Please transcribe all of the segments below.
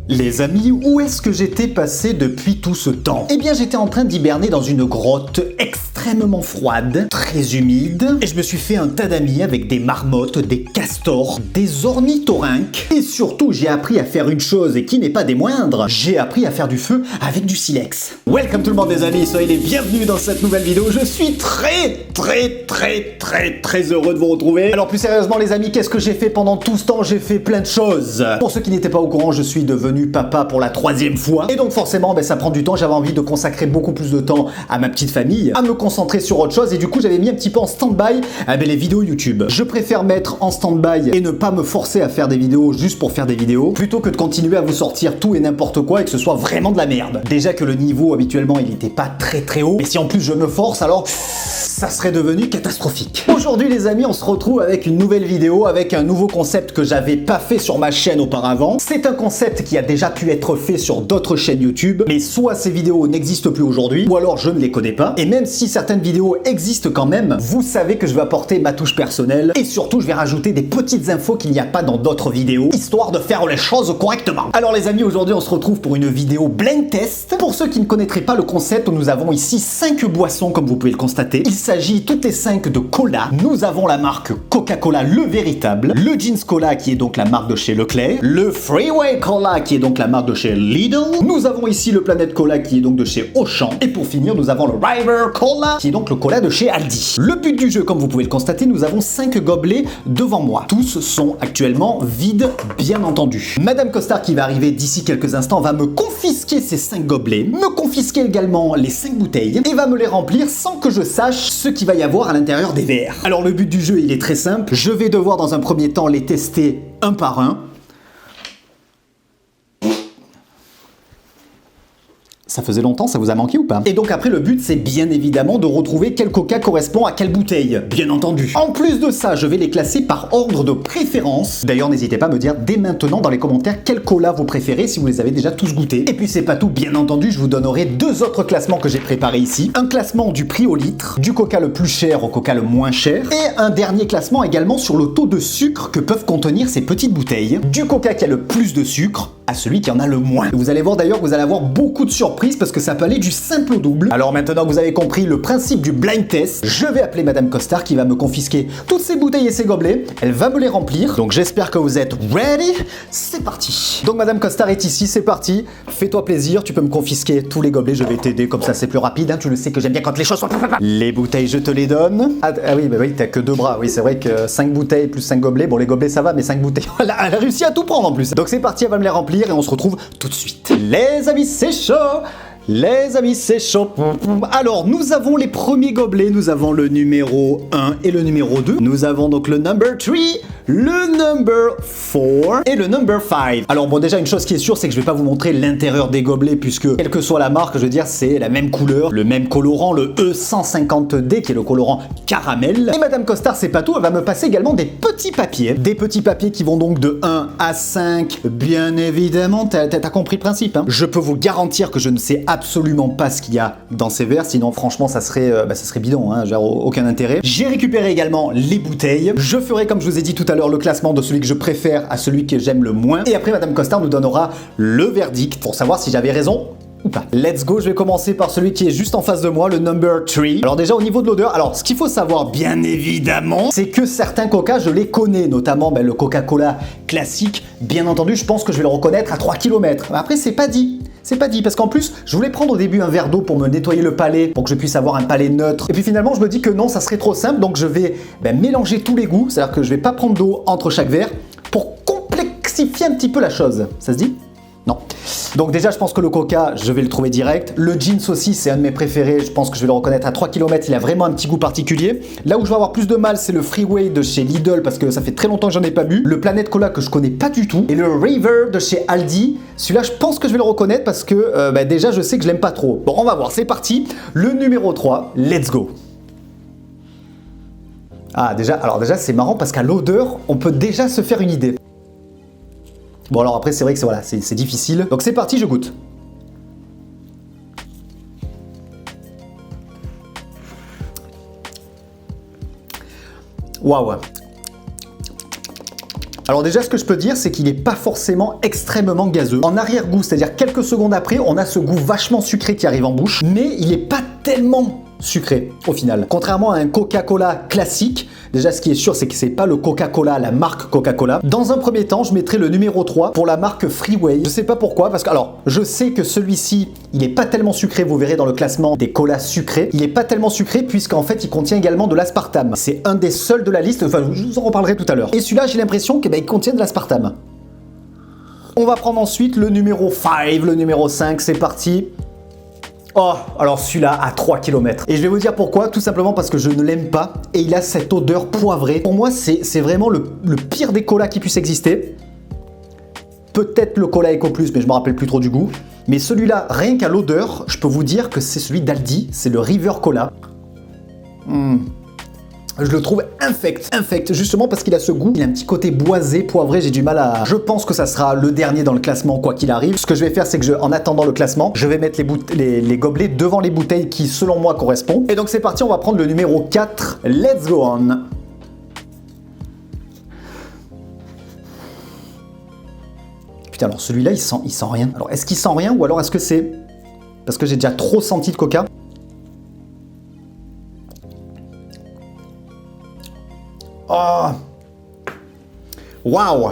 Les amis, où est-ce que j'étais passé depuis tout ce temps? Eh bien, j'étais en train d'hiberner dans une grotte extrêmement froide, très humide, et je me suis fait un tas d'amis avec des marmottes, des castors, des ornithorynques, et surtout, j'ai appris à faire une chose, et qui n'est pas des moindres, j'ai appris à faire du feu avec du silex. Welcome tout le monde les amis, soyez les bienvenus dans cette nouvelle vidéo, je suis très heureux de vous retrouver. Alors plus sérieusement les amis, qu'est-ce que j'ai fait pendant tout ce temps? J'ai fait plein de choses. Pour ceux qui n'étaient pas au courant, je suis devenu papa pour la 3e fois. Et donc forcément, ça prend du temps. J'avais envie de consacrer beaucoup plus de temps à ma petite famille, à me concentrer sur autre chose. Et du coup, j'avais mis un petit peu en stand-by les vidéos YouTube. Je préfère mettre en stand-by et ne pas me forcer à faire des vidéos juste pour faire des vidéos, plutôt que de continuer à vous sortir tout et n'importe quoi et que ce soit vraiment de la merde. Déjà que le niveau, habituellement, il n'était pas très haut. Et si en plus je me force, alors ça serait devenu catastrophique. Aujourd'hui les amis, on se retrouve avec une nouvelle vidéo, avec un nouveau concept que j'avais pas fait sur ma chaîne auparavant. C'est un concept qui a déjà pu être fait sur d'autres chaînes YouTube, mais soit ces vidéos n'existent plus aujourd'hui, ou alors je ne les connais pas. Et même si certaines vidéos existent quand même, vous savez que je vais apporter ma touche personnelle, et surtout je vais rajouter des petites infos qu'il n'y a pas dans d'autres vidéos, histoire de faire les choses correctement. Alors les amis, aujourd'hui on se retrouve pour une vidéo blind test. Pour ceux qui ne connaîtraient pas le concept, nous avons ici 5 boissons comme vous pouvez le constater. Il s'agit toutes les 5 de cola. Nous avons la marque Coca-Cola le véritable, le Jeans Cola qui est donc la marque de chez Leclerc, le Freeway Cola qui est donc la marque de chez Lidl, nous avons ici le Planet Cola qui est donc de chez Auchan, et pour finir nous avons le River Cola qui est donc le cola de chez Aldi. Le but du jeu, comme vous pouvez le constater, nous avons 5 gobelets devant moi. Tous sont actuellement vides, bien entendu. Madame Costard qui va arriver d'ici quelques instants va me confisquer ces 5 gobelets, me confisquer également les 5 bouteilles et va me les remplir sans que je sache ce qu'il va y avoir à l'intérieur des verres. Alors le but du jeu il est très simple, je vais devoir dans un premier temps les tester un par un. Ça faisait longtemps, ça vous a manqué ou pas? Et donc après le but c'est bien évidemment de retrouver quel coca correspond à quelle bouteille, bien entendu. En plus de ça, je vais les classer par ordre de préférence. D'ailleurs n'hésitez pas à me dire dès maintenant dans les commentaires quel cola vous préférez si vous les avez déjà tous goûtés. Et puis c'est pas tout, bien entendu, je vous donnerai 2 autres classements que j'ai préparés ici. Un classement du prix au litre, du coca le plus cher au coca le moins cher, et un dernier classement également sur le taux de sucre que peuvent contenir ces petites bouteilles, du coca qui a le plus de sucre à celui qui en a le moins. Vous allez voir d'ailleurs que vous allez avoir beaucoup de surprises parce que ça peut aller du simple au double. Alors maintenant que vous avez compris le principe du blind test, je vais appeler Madame Costard qui va me confisquer toutes ces bouteilles et ces gobelets. Elle va me les remplir. Donc j'espère que vous êtes ready. C'est parti. Donc Madame Costard est ici, c'est parti. Fais-toi plaisir, tu peux me confisquer tous les gobelets, je vais t'aider, comme ça c'est plus rapide. Hein. Tu le sais que j'aime bien quand les choses sont... Les bouteilles, je te les donne. Ah oui, t'as que 2 bras. Oui, c'est vrai que 5 bouteilles plus 5 gobelets. Bon, les gobelets ça va, mais 5 bouteilles. Elle a réussi à tout prendre en plus. Donc c'est parti, elle va me les remplir et on se retrouve tout de suite. Les amis, c'est chaud. Les amis, c'est chaud. Alors, nous avons les premiers gobelets. Nous avons le numéro 1 et le numéro 2. Nous avons donc le number 3, le number 4 et le number 5. Alors bon, déjà, une chose qui est sûre, c'est que je vais pas vous montrer l'intérieur des gobelets puisque, quelle que soit la marque, je veux dire, c'est la même couleur, le même colorant, le E150D qui est le colorant caramel. Et Madame Costard, c'est pas tout, elle va me passer également des petits papiers. Des petits papiers qui vont donc de 1 à 5. Bien évidemment, t'as compris le principe, hein. Je peux vous garantir que je ne sais absolument pas ce qu'il y a dans ces verres, sinon franchement ça serait bidon, hein, genre aucun intérêt. J'ai récupéré également les bouteilles. Je ferai comme je vous ai dit tout à l'heure le classement de celui que je préfère à celui que j'aime le moins. Et après Madame Costard nous donnera le verdict pour savoir si j'avais raison ou pas. Let's go, je vais commencer par celui qui est juste en face de moi, le number 3. Alors déjà au niveau de l'odeur, alors ce qu'il faut savoir bien évidemment, c'est que certains coca je les connais, notamment le Coca-Cola classique. Bien entendu, je pense que je vais le reconnaître à 3 km. Après c'est pas dit. C'est pas dit, parce qu'en plus, je voulais prendre au début un verre d'eau pour me nettoyer le palais, pour que je puisse avoir un palais neutre. Et puis finalement, je me dis que non, ça serait trop simple, donc je vais mélanger tous les goûts, c'est-à-dire que je vais pas prendre d'eau entre chaque verre, pour complexifier un petit peu la chose. Ça se dit? Non. Donc déjà, je pense que le coca, je vais le trouver direct. Le jeans aussi, c'est un de mes préférés. Je pense que je vais le reconnaître à 3 km. Il a vraiment un petit goût particulier. Là où je vais avoir plus de mal, c'est le Freeway de chez Lidl parce que ça fait très longtemps que j'en ai pas bu. Le Planet Cola que je connais pas du tout. Et le River de chez Aldi. Celui-là, je pense que je vais le reconnaître parce que déjà, je sais que je l'aime pas trop. Bon, on va voir. C'est parti. Le numéro 3. Let's go. Ah, déjà, c'est marrant parce qu'à l'odeur, on peut déjà se faire une idée. Bon alors après c'est vrai que c'est difficile. Donc c'est parti, je goûte. Waouh. Alors déjà, ce que je peux dire, c'est qu'il n'est pas forcément extrêmement gazeux. En arrière-goût, c'est-à-dire quelques secondes après, on a ce goût vachement sucré qui arrive en bouche, mais il n'est pas tellement sucré au final. Contrairement à un Coca-Cola classique, déjà ce qui est sûr c'est que c'est pas le Coca-Cola, la marque Coca-Cola. Dans un premier temps, je mettrai le numéro 3 pour la marque Freeway. Je sais pas pourquoi, parce que alors, je sais que celui-ci, il est pas tellement sucré, vous verrez dans le classement des colas sucrés. Il est pas tellement sucré puisqu'en fait, il contient également de l'aspartame. C'est un des seuls de la liste, enfin, je vous en reparlerai tout à l'heure. Et celui-là, j'ai l'impression qu'il contient de l'aspartame. On va prendre ensuite le numéro 5, le numéro 5, c'est parti. Oh, alors celui-là à 3 km. Et je vais vous dire pourquoi, tout simplement parce que je ne l'aime pas et il a cette odeur poivrée. Pour moi, c'est vraiment le pire des colas qui puisse exister. Peut-être le cola Eco Plus, mais je me rappelle plus trop du goût. Mais celui-là, rien qu'à l'odeur, je peux vous dire que c'est celui d'Aldi, c'est le River Cola. Je le trouve infect, justement parce qu'il a ce goût, il a un petit côté boisé, poivré, j'ai du mal à... Je pense que ça sera le dernier dans le classement, quoi qu'il arrive. Ce que je vais faire, c'est que en attendant le classement, je vais mettre les gobelets devant les bouteilles qui, selon moi, correspondent. Et donc c'est parti, on va prendre le numéro 4, Let's Go On. Putain, alors celui-là, il sent rien. Alors, est-ce qu'il sent rien ou alors est-ce que c'est... Parce que j'ai déjà trop senti de coca. Oh! Waouh!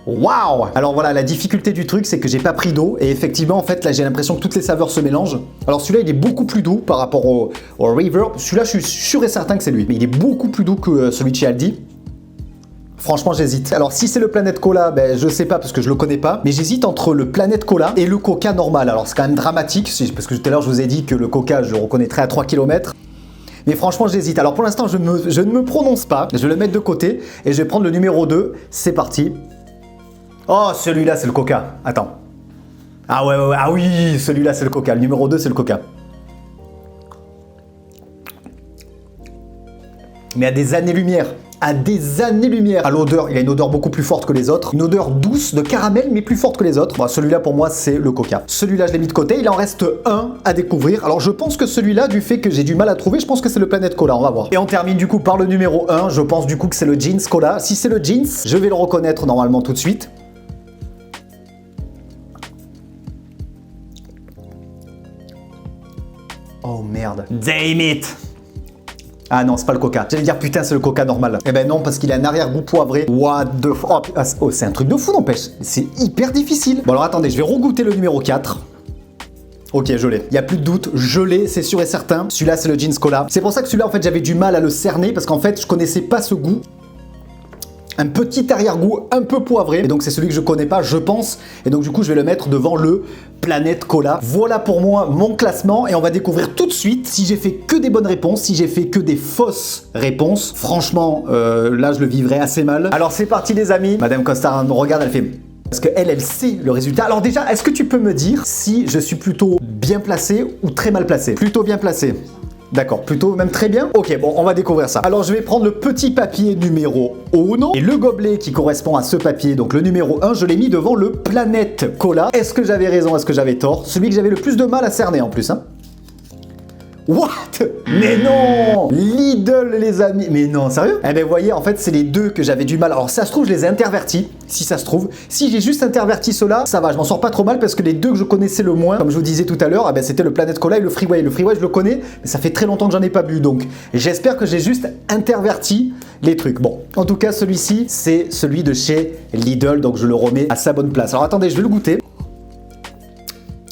Waouh! Alors voilà, la difficulté du truc, c'est que j'ai pas pris d'eau et effectivement, en fait, là, j'ai l'impression que toutes les saveurs se mélangent. Alors celui-là, il est beaucoup plus doux par rapport au River. Celui-là, je suis sûr et certain que c'est lui, mais il est beaucoup plus doux que celui de chez Aldi. Franchement, j'hésite. Alors, si c'est le Planète Cola, ben, je sais pas parce que je le connais pas, mais j'hésite entre le Planète Cola et le Coca normal. Alors, c'est quand même dramatique, parce que tout à l'heure, je vous ai dit que le Coca, je le reconnaîtrais à 3 km. Mais franchement, j'hésite. Alors pour l'instant, je ne me prononce pas. Je vais le mettre de côté et je vais prendre le numéro 2. C'est parti. Oh, celui-là, c'est le Coca. Attends. Ah ouais, ah oui, celui-là, c'est le Coca. Le numéro 2, c'est le Coca. Mais à des années-lumière. À des années-lumière. À l'odeur, il a une odeur beaucoup plus forte que les autres. Une odeur douce de caramel, mais plus forte que les autres. Bon, celui-là, pour moi, c'est le Coca. Celui-là, je l'ai mis de côté. Il en reste un à découvrir. Alors, je pense que celui-là, du fait que j'ai du mal à trouver, je pense que c'est le Planète Cola. On va voir. Et on termine du coup par le numéro 1. Je pense du coup que c'est le Jeans Cola. Si c'est le Jeans, je vais le reconnaître normalement tout de suite. Oh merde. Damn it! Ah non, c'est pas le Coca. J'allais dire putain, c'est le Coca normal. Eh ben non, parce qu'il a un arrière-goût poivré. What the fuck? Oh, c'est un truc de fou, n'empêche. C'est hyper difficile. Bon alors attendez, je vais regoûter le numéro 4. Ok, je l'ai. Il n'y a plus de doute, je l'ai, c'est sûr et certain. Celui-là, c'est le Jeans Cola. C'est pour ça que celui-là, en fait, j'avais du mal à le cerner, parce qu'en fait, je connaissais pas ce goût. Un petit arrière-goût un peu poivré. Et donc, c'est celui que je connais pas, je pense. Et donc, du coup, je vais le mettre devant le Planète Cola. Voilà pour moi mon classement. Et on va découvrir tout de suite si j'ai fait que des bonnes réponses, si j'ai fait que des fausses réponses. Franchement, là, je le vivrai assez mal. Alors, c'est parti, les amis. Madame Costa me regarde, elle fait... Parce qu'elle sait le résultat. Alors déjà, est-ce que tu peux me dire si je suis plutôt bien placé ou très mal placé? Plutôt bien placé. D'accord, plutôt même très bien. Ok, bon, on va découvrir ça. Alors, je vais prendre le petit papier numéro 1 et le gobelet qui correspond à ce papier, donc le numéro 1, je l'ai mis devant le Planète Cola. Est-ce que j'avais raison? Est-ce que j'avais tort? Celui que j'avais le plus de mal à cerner en plus, hein. What? Mais non! Lidl, les amis. Mais non, sérieux? Eh ben, vous voyez, en fait, c'est les deux que j'avais du mal. Alors, ça se trouve, je les ai intervertis. Si ça se trouve. Si j'ai juste interverti ceux-là, ça va, je m'en sors pas trop mal parce que les deux que je connaissais le moins, comme je vous disais tout à l'heure, eh ben, c'était le Planète Cola et le Freeway. Le Freeway, je le connais, mais ça fait très longtemps que j'en ai pas bu. Donc, j'espère que j'ai juste interverti les trucs. Bon, en tout cas, celui-ci, c'est celui de chez Lidl. Donc, je le remets à sa bonne place. Alors, attendez, je vais le goûter.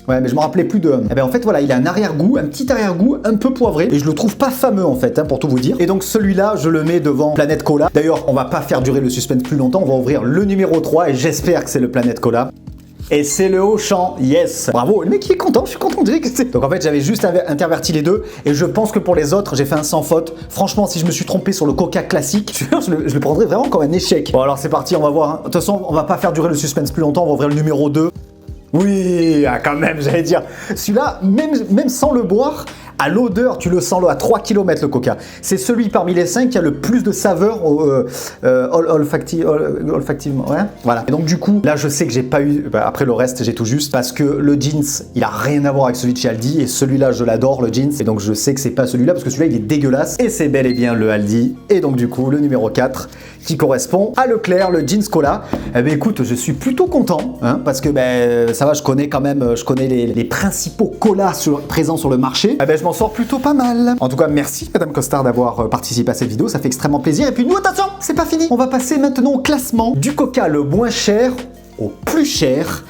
Ouais, mais je me rappelais plus de... Eh ben en fait, voilà, il a un arrière-goût, un petit arrière-goût un peu poivré. Et je le trouve pas fameux, en fait, hein, pour tout vous dire. Et donc, celui-là, je le mets devant Planète Cola. D'ailleurs, on va pas faire durer le suspense plus longtemps. On va ouvrir le numéro 3 et j'espère que c'est le Planète Cola. Et c'est le Auchan, yes. Bravo, le mec il est content, je suis content de dire que c'est... Donc en fait, j'avais juste interverti les deux. Et je pense que pour les autres, j'ai fait un sans faute. Franchement, si je me suis trompé sur le Coca classique, je le prendrais vraiment comme un échec. Bon, alors c'est parti, on va voir. Hein. De toute façon, on va pas faire durer le suspense plus longtemps. On va ouvrir le numéro 2. Oui, ah, quand même, j'allais dire. Celui-là, même sans le boire, à l'odeur, tu le sens là, à 3 km le Coca. C'est celui parmi les 5 qui a le plus de saveur olfactivement. Ouais, voilà. Et donc du coup, là, je sais que j'ai pas eu... Bah, après le reste, j'ai tout juste. Parce que le jeans, il a rien à voir avec celui de chez Aldi. Et celui-là, je l'adore, le jeans. Et donc je sais que c'est pas celui-là, parce que celui-là, il est dégueulasse. Et c'est bel et bien le Aldi. Et donc du coup, le numéro 4, qui correspond à Leclerc, le Jeans Cola. Eh bien écoute, je suis plutôt content, hein, parce que ça va, je connais quand même, les principaux colas présents sur le marché. Eh ben, je m'en sors plutôt pas mal. En tout cas, merci Madame Costard d'avoir participé à cette vidéo, ça fait extrêmement plaisir. Et puis nous, attention, c'est pas fini. On va passer maintenant au classement du Coca le moins cher au plus cher.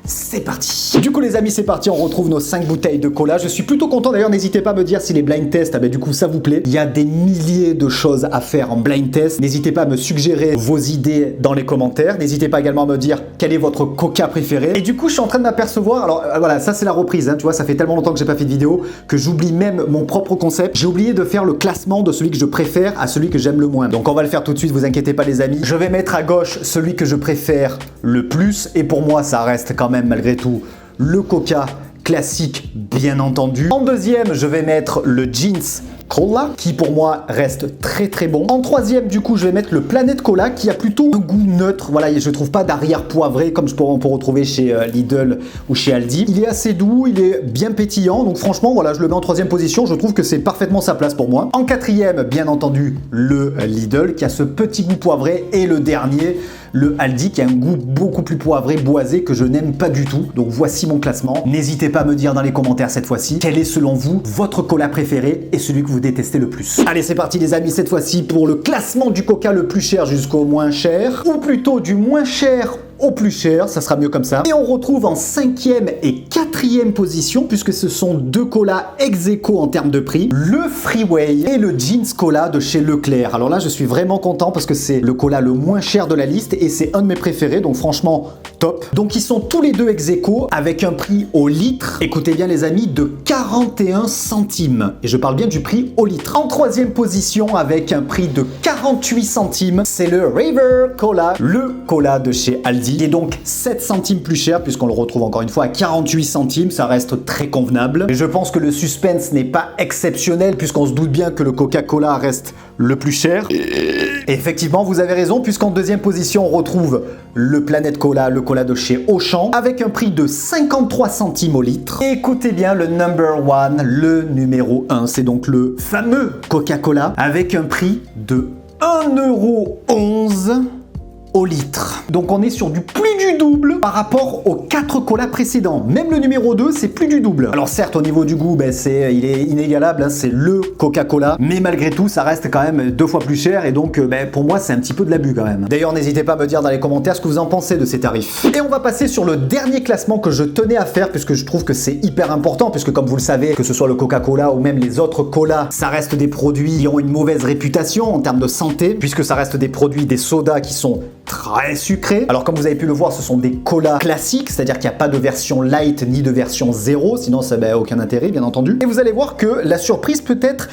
C'est parti. Du coup les amis, c'est parti, on retrouve nos 5 bouteilles de cola. Je suis plutôt content d'ailleurs, n'hésitez pas à me dire si les blind tests, du coup ça vous plaît. Il y a des milliers de choses à faire en blind test. N'hésitez pas à me suggérer vos idées dans les commentaires. N'hésitez pas également à me dire quel est votre coca préféré. Et du coup je suis en train de m'apercevoir, alors voilà, ça c'est la reprise, hein, tu vois, ça fait tellement longtemps que j'ai pas fait de vidéo que j'oublie même mon propre concept. J'ai oublié de faire le classement de celui que je préfère à celui que j'aime le moins. Donc on va le faire tout de suite, vous inquiétez pas les amis. Je vais mettre à gauche celui que je préfère le plus, et pour moi ça reste quand même malgré tout le Coca classique, bien entendu. En deuxième, je vais mettre le Jeans Cola, qui pour moi reste très très bon. En troisième, du coup, je vais mettre le Planet Cola, qui a plutôt un goût neutre. Voilà, et je trouve pas d'arrière poivré comme on peut retrouver chez Lidl ou chez Aldi. Il est assez doux, il est bien pétillant, donc franchement, voilà, je le mets en troisième position. Je trouve que c'est parfaitement sa place pour moi. En quatrième, bien entendu, le Lidl, qui a ce petit goût poivré, et le dernier, le Aldi, qui a un goût beaucoup plus poivré, boisé, que je n'aime pas du tout. Donc voici mon classement. N'hésitez pas à me dire dans les commentaires cette fois-ci quel est selon vous votre cola préféré et celui que vous détestez le plus. Allez, c'est parti les amis, cette fois-ci pour le classement du Coca le plus cher jusqu'au moins cher, ou plutôt du moins cher au plus cher, ça sera mieux comme ça. Et on retrouve en 5e et 4e position, puisque ce sont deux colas ex aequo en termes de prix, le Freeway et le Jeans Cola de chez Leclerc. Alors là, je suis vraiment content parce que c'est le cola le moins cher de la liste et c'est un de mes préférés, donc franchement, top. Donc ils sont tous les deux ex aequo avec un prix au litre, écoutez bien les amis, de 41 centimes. Et je parle bien du prix au litre. En 3e position, avec un prix de 48 centimes, c'est le River Cola, le cola de chez Aldi. Il est donc 7 centimes plus cher puisqu'on le retrouve encore une fois à 48 centimes, ça reste très convenable. Et je pense que le suspense n'est pas exceptionnel puisqu'on se doute bien que le Coca-Cola reste le plus cher. Et effectivement, vous avez raison, puisqu'en 2e position, on retrouve le Planet Cola, le cola de chez Auchan, avec un prix de 53 centimes au litre. Et écoutez bien, le number one, le numéro 1, c'est donc le fameux Coca-Cola, avec un prix de 1,11 € au litre. Donc on est sur du plus du double par rapport aux 4 colas précédents. Même le numéro 2, c'est plus du double. Alors certes, au niveau du goût, il est inégalable, hein, c'est le Coca-Cola, mais malgré tout, ça reste quand même 2 fois plus cher et donc pour moi, c'est un petit peu de l'abus quand même. D'ailleurs, n'hésitez pas à me dire dans les commentaires ce que vous en pensez de ces tarifs. Et on va passer sur le dernier classement que je tenais à faire puisque je trouve que c'est hyper important, puisque comme vous le savez, que ce soit le Coca-Cola ou même les autres colas, ça reste des produits qui ont une mauvaise réputation en termes de santé, puisque ça reste des produits, des sodas qui sont très sucrés. Alors comme vous avez pu le voir, ce sont des colas classiques, c'est-à-dire qu'il n'y a pas de version light ni de version zéro, sinon ça n'a aucun intérêt bien entendu. Et vous allez voir que la surprise peut être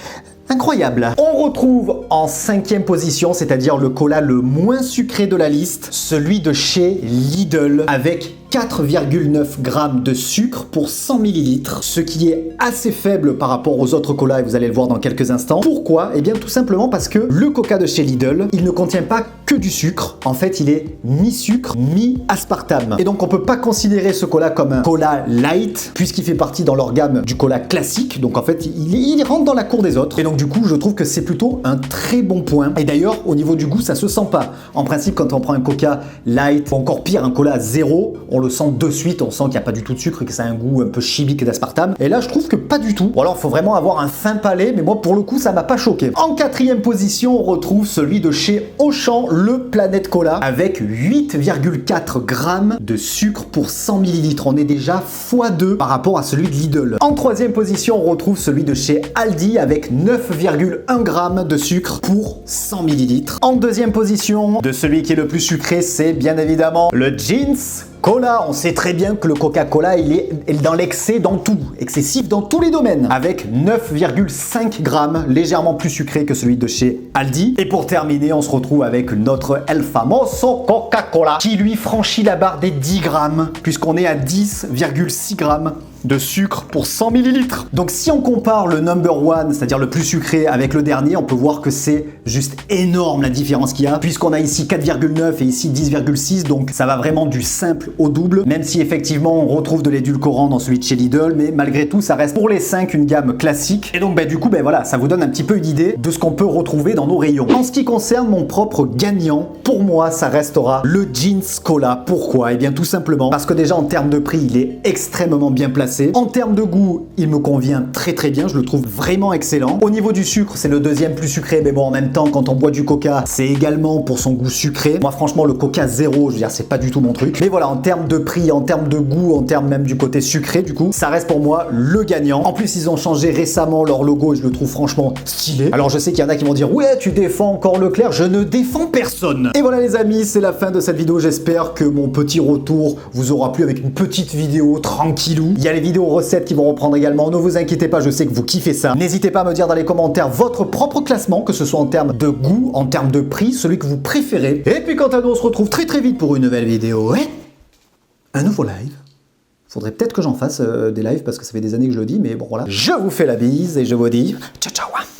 incroyable. On retrouve en 5e position, c'est-à-dire le cola le moins sucré de la liste, celui de chez Lidl, avec 4,9 grammes de sucre pour 100 ml, ce qui est assez faible par rapport aux autres colas et vous allez le voir dans quelques instants. Pourquoi? Eh bien tout simplement parce que le Coca de chez Lidl, il ne contient pas que du sucre. En fait, il est mi-sucre, mi-aspartame. Et donc on peut pas considérer ce cola comme un cola light puisqu'il fait partie dans leur gamme du cola classique. Donc en fait, il rentre dans la cour des autres. Et donc du coup, je trouve que c'est plutôt un très bon point. Et d'ailleurs, au niveau du goût, ça se sent pas. En principe, quand on prend un Coca light ou encore pire, un cola zéro, on le sent de suite, on sent qu'il n'y a pas du tout de sucre et que ça a un goût un peu chimique d'aspartame. Et là, je trouve que pas du tout. Ou alors, il faut vraiment avoir un fin palais, mais moi, pour le coup, ça m'a pas choqué. En 4e position, on retrouve celui de chez Auchan, le Planet Cola, avec 8,4 grammes de sucre pour 100 ml. On est déjà x2 par rapport à celui de Lidl. En 3e position, on retrouve celui de chez Aldi, avec 9,1 grammes de sucre pour 100 ml. En 2e position, de celui qui est le plus sucré, c'est bien évidemment le Jeans Cola. On sait très bien que le Coca-Cola, il est dans l'excès dans tout, excessif dans tous les domaines, avec 9,5 grammes, légèrement plus sucré que celui de chez Aldi. Et pour terminer, on se retrouve avec notre El Famoso Coca-Cola, qui lui franchit la barre des 10 grammes, puisqu'on est à 10,6 grammes de sucre pour 100 ml. Donc si on compare le number one, c'est-à-dire le plus sucré, avec le dernier, on peut voir que c'est juste énorme la différence qu'il y a, puisqu'on a ici 4,9 et ici 10,6, donc ça va vraiment du simple au double, même si effectivement on retrouve de l'édulcorant dans celui de chez Lidl, mais malgré tout ça reste pour les 5 une gamme classique. Et donc du coup voilà, ça vous donne un petit peu une idée de ce qu'on peut retrouver dans nos rayons. En ce qui concerne mon propre gagnant, pour moi ça restera le Jeans Cola. Pourquoi? Eh bien tout simplement parce que déjà en termes de prix il est extrêmement bien placé. En termes de goût il me convient très bien, je le trouve vraiment excellent. Au niveau du sucre c'est le deuxième plus sucré, mais bon en même temps quand on boit du coca c'est également pour son goût sucré. Moi franchement le coca zéro, je veux dire c'est pas du tout mon truc. Mais voilà, en termes de prix, en termes de goût, en termes même du côté sucré du coup, ça reste pour moi le gagnant. En plus ils ont changé récemment leur logo et je le trouve franchement stylé. Alors je sais qu'il y en a qui vont dire ouais tu défends encore Leclerc, je ne défends personne. Et voilà les amis, c'est la fin de cette vidéo. J'espère que mon petit retour vous aura plu avec une petite vidéo tranquillou. Il y a les vidéos recettes qui vont reprendre également, ne vous inquiétez pas, je sais que vous kiffez ça. N'hésitez pas à me dire dans les commentaires votre propre classement, que ce soit en termes de goût, en termes de prix, celui que vous préférez. Et puis quant à nous on se retrouve très vite pour une nouvelle vidéo et un nouveau live. Faudrait peut-être que j'en fasse des lives parce que ça fait des années que je le dis, mais bon voilà. Je vous fais la bise et je vous dis ciao ciao.